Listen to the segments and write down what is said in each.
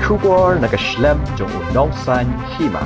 kubor nakaslem jong unongsan hima.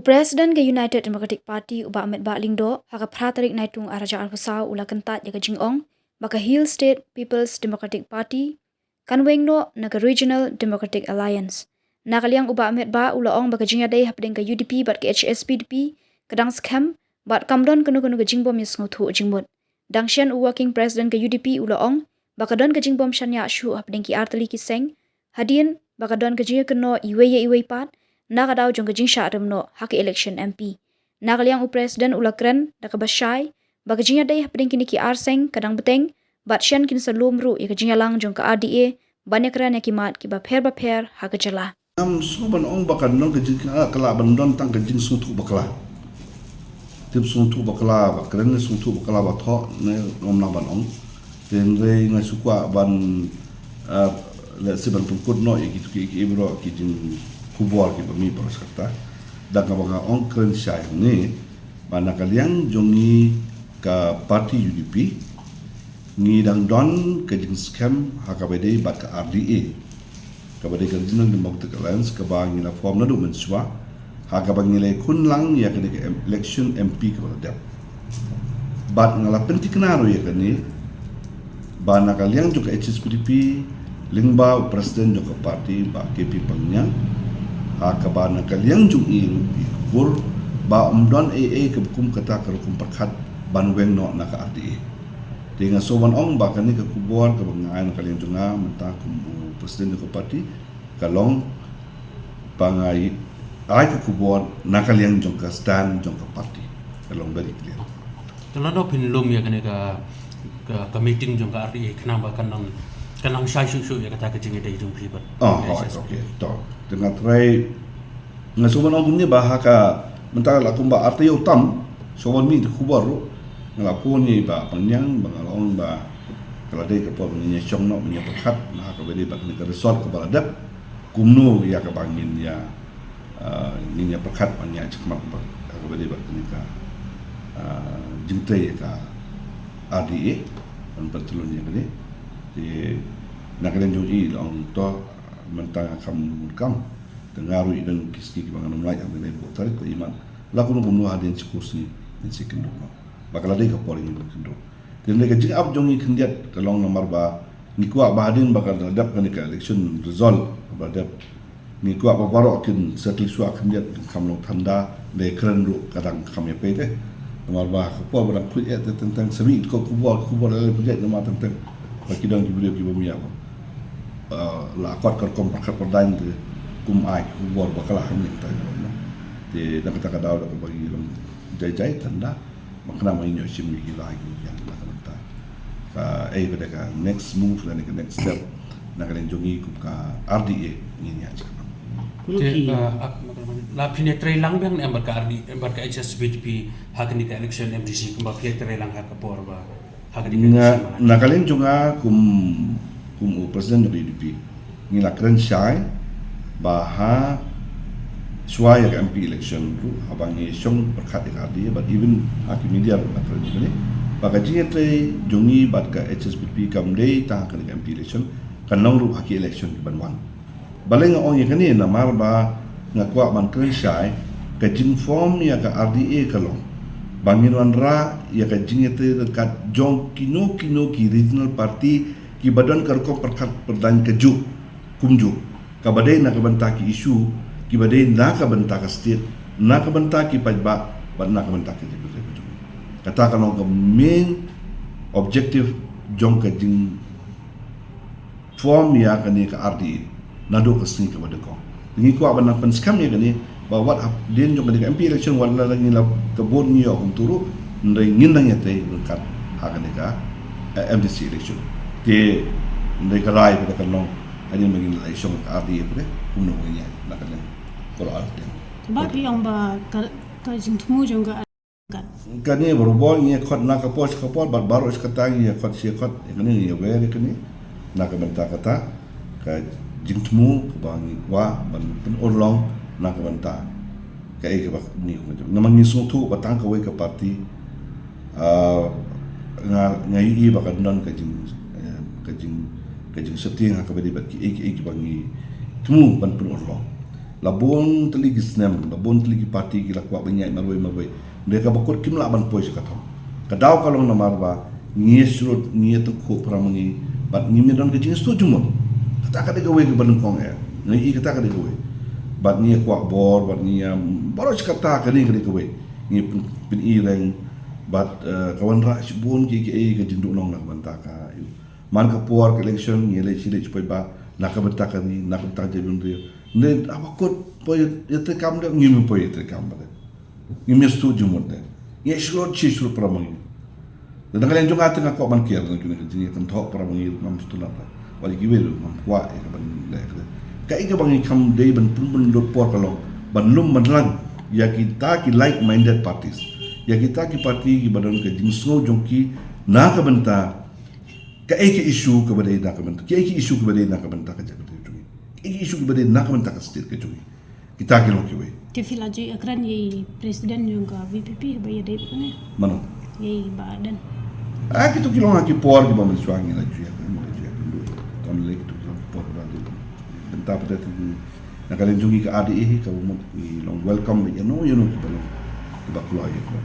Presiden ke United Democratic Party uba Ahmed Baklingdo haka pratarik naitung araja alpasau ula kentat yaga jingong baka Hill State People's Democratic Party kanwengno naga Regional Democratic Alliance. Nakaliang uba Ahmed ba ula ong baka jingadai hapdeng ke UDP bat ke HSPDP kadang scam bat kamdon kenu-kenu ke jingbom yang sengotu jingmut. Dangshan working president ke UDP ula ong baka don ke jingbom shanya shu hapdeng ki artali kiseng hadien baka don ke jinga keno iwe pat nakadaw jong kajing sya remno haki election MP. Nakaliang presiden ulakren nakabashay bagajing day hapding kini ki arseng kadang beteng bat syan kin salum ru ya kajing lang jong ka RDA banyak ran yakimat ki ba pher haka jala. Soban ong bakan non kajing kala bandon tang kajing suntu bakla. Tip suntu bakla bakren suntu bakla batho ne ngomna banong. Den re ngai sukwa ban le seban tungkut no iki ki ibro ki jing kubor ki bami boros kata dan kabanga ongkren syai ni mana kalian jongi ka parti UDP ni dang don ke jing scam hakabede bat ka RDA kabade ka Regional Democratic Alliance ka bang ila form na do menswa hakabang nilai kun lang ya ka election MP ka bada bat ngala penting kenaro ya kani bana kalian juga HSPDP lingba presiden juga parti ba KP pangnya hakabana kalian jung iru kur ba umdon AA ke kum kata ke kum perkat banweng no na ka RDA dengan soban ong ba kani ke kubor ke bangayan kalian junga menta kum presiden ke parti kalong pangai ai ke kubor na kalian jung ka stand jung ka parti kalong dari kalian kalau no pinlum ya kani ka meeting jung ka RDA kenapa kanang syai su ya kata kejing ada jung pribat okay to dengan try ngasuban ong ni bahaka mentara lakum ba arti utam soban mi kubor ngalapun ni ba panyang bangalong ba kalau dia ke punya syong no punya perkat nah ka beli ba ni ka resort ke baladap kumno ya ka bangin ya ni nya perkat panya cekmak ba ka beli ba ni ka jingte ka RDA dan petulun yang ni di nak kalian jogi long to mentang kam tengaru dan kiski bangan mulai yang ini botar ke iman laku nu hadin kursi ni sikendo bakal ada ke poring kendo dan mereka jing up jongi kendiat kalong nomor ba ni kuat bahadin bakal hadap kan ke election result badap ni kuat ba baro kin setli suak kendiat kam lo tanda de keren ru kadang kam ya pede nomor ba ko barang kuit tentang semi ko kubur dalam projek nomor tentang bagi dong kibuli kibumi apa la akot kar kom pakat perdain tu kum ai kubor bakalah ni ta de nak kata daw dak bagi long jai tanda makna mai nyo sim ni lagi yang nak kata ka pada ka next move dan ka next step nak kalian jongi ku ka RDA ni aja la pinetre lang bang embar ka RDA embar ka HSPDP hakan di election MDC kumba pinetre lang ha ka por ba nak kalian juga kum presiden dari UDP ngila keren syai baha suai ke MP election tu abang ni syong berkat dia but even hakim media nak keren ni baka jingetre jongi bat ka HSPP kamdei ta kan MP election kan nong ru haki election banwan baleng ong yang ni na marba ngakwa man keren syai ka jing form ya ka RDA kalong banginuan ra ya ka jingetre dekat jong kino ki regional party ki badan karko perkat perdan keju kumju kabadai nak bentaki isu ki badai nak bentaki state nak bentaki pajba ban nak bentaki keju kata kalau ke main objective jong ke jing form ya kani ke RD nado ke sini kepada kau ini ko aban pen scam ya kani bawa dia jong ke MP election wala lagi la kebon ni aku turu ndai ngindang ya teh dekat hakane ka MDC election ke mereka rai pada kalong hanya mengingat election RDA pada umno nya nak kena kalau RDA sebab yang ba kajing temu juga kan ni berubah ni kot nak kapos baru sekarang ya kot siakot ini ya very kini nak bentak kata ka jingtmu ke bangi wa ban penulong nak bentak ka ke ni namang ni sutu batang ka ke parti ngai bakal non kajing seting hak beri bagi bangi temu ban pun orlo labon teligi snem labon teligi parti kila kwa banyak marwai mereka bakut kimla ban poi sekatam kadau kalong na marba ngie surut ngie tu ko pramangi bat ngie medan ke jing stu jumon kata kata gawe ke ban kong ngi kata kata gawe bat ngie kwa bor bat ngie baru kata kali gawe ngie pin ireng bat kawan ra bon ki ke jinduk nong nak bantaka man ka puar ke election ngie le chile chupai ba nak bantaka ni nak bantaka jebun dia ne abakut poi yete kam de ngie me poi yete kam ba ngie me stu jumon de ngie surut chi surut pramangi dan kalian juga tengah kok man kier dan kena jadi kan thok pramangi mam stula ba wali ki welu mam kwa e ka ban le ka ika bangi kam dei ban pun dot por kalau ban lum ban lang ya kita ki like minded parties ya kita ki parti ki badan ke jing snow jongki na ka banta ka isu ke badai na ka banta ka isu ke badai na ka banta ka jaga tu isu ke badai na ka banta ka state ke jui kita ki lo ki we Tifi lagi akran ye presiden juga VPP bayar deh kan mano ye badan. Kita kilong aki por ki bamen suangi la juya kan mo juya dulu tam le tu kilong por ba dulu benta pada tu na kalen jungi ka adi ka mo long welcome you know ki balong ki ba kulo ye ko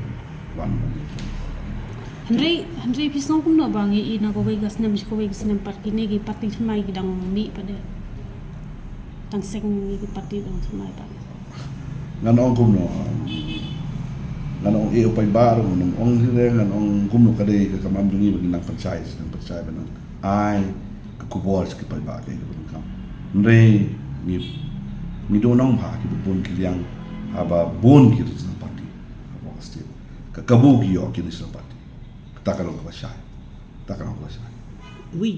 wan Henry pisau kum no bang ye na ko vegas nem ko vegas nem parti ne ki parti semai ki dang mi pada tang seng ki parti dang semai pa. ngan kum no ngan e upai baru ngan ong hire ngan kum no kade ka kamam jungi bagi nang franchise benang ai ka kubor ki pai ba ke ko kam nre mi do nong ha ki bon ki liang aba bon ki ris parti aba state ka kabu ki yo ki ris parti ta ka lo ka shai we